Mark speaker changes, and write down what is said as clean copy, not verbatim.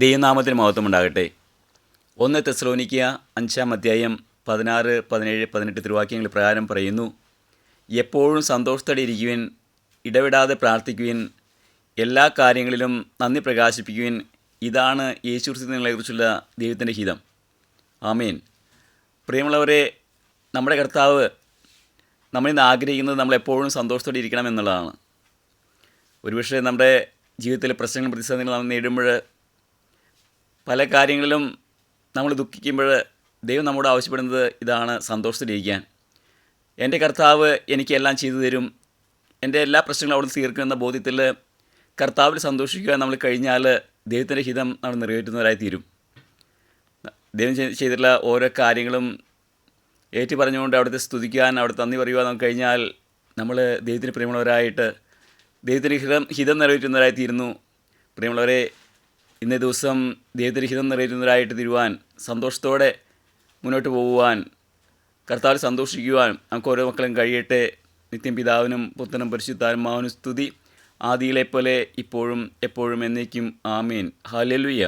Speaker 1: ദൈവനാമത്തിന് മഹത്വമുണ്ടാകട്ടെ. 1 തെസ്സലോനിക്യ 5 അധ്യായം 16, 17, 18 തിരുവാക്യങ്ങൾ പ്രകാരം പറയുന്നു: എപ്പോഴും സന്തോഷത്തോടെ ഇരിക്കുവിൻ, ഇടവിടാതെ പ്രാർത്ഥിക്കുവിൻ, എല്ലാ കാര്യങ്ങളിലും നന്ദി പ്രകാശിപ്പിക്കുവിൻ. ഇതാണ് യേശുക്രിസ്തു നിങ്ങളെക്കുറിച്ചുള്ള ദൈവത്തിൻ്റെ ഹിതം. ആമേൻ. പ്രിയമുള്ളവരെ, നമ്മുടെ കർത്താവ് നമ്മളിന്ന് ആഗ്രഹിക്കുന്നത് നമ്മളെപ്പോഴും സന്തോഷത്തോടെ ഇരിക്കണം എന്നുള്ളതാണ്. ഒരുപക്ഷെ നമ്മുടെ ജീവിതത്തിലെ പ്രശ്നങ്ങളും പ്രതിസന്ധികളും നമ്മൾ നേരിടുമ്പോൾ, പല കാര്യങ്ങളിലും നമ്മൾ ദുഃഖിക്കുമ്പോൾ ദൈവം നമ്മോട് ആവശ്യപ്പെടുന്നത് ഇതാണ്: സന്തോഷത്തിലിരിക്കാൻ. എൻ്റെ കർത്താവ് എനിക്കെല്ലാം ചെയ്തു തരും, എൻ്റെ എല്ലാ പ്രശ്നങ്ങളും അവിടെ തീർക്കുമെന്ന ബോധ്യത്തിൽ കർത്താവിൽ സന്തോഷിക്കുവാൻ നമ്മൾ കഴിഞ്ഞാൽ ദൈവത്തിൻ്റെ ഹിതം നമ്മൾ നിറവേറ്റുന്നവരായി തീരും. ദൈവം ചെയ്തിട്ടുള്ള ഓരോ കാര്യങ്ങളും ഏറ്റു പറഞ്ഞുകൊണ്ട് അവിടുത്തെ സ്തുതിക്കാൻ, അവിടുത്തെ നന്ദി പറയുവാൻ നമുക്ക് കഴിഞ്ഞാൽ നമ്മൾ ദൈവത്തിന് പ്രിയമുള്ളവരായിട്ട് ദൈവത്തിൻ്റെ ഹിതം നിറവേറ്റുന്നവരായി തീരുന്നു. പ്രിയമുള്ളവരെ, ഇന്നേ ദിവസം ദൈവത്തിൻ്റെ ഹിതം നിറവേറ്റുന്നവരായിട്ട് തീരുവാൻ, സന്തോഷത്തോടെ മുന്നോട്ട് പോകുവാൻ, കർത്താവിൽ സന്തോഷിക്കുവാൻ നമുക്ക് ഓരോ മക്കളും കഴിയട്ടെ. നിത്യം പിതാവിനും പുത്രനും പരിശുദ്ധാത്മാവിനും സ്തുതി, ആദിയിലെപ്പോലെ ഇപ്പോഴും എപ്പോഴും എന്നേക്കും. ആമേൻ. ഹല്ലേലൂയ.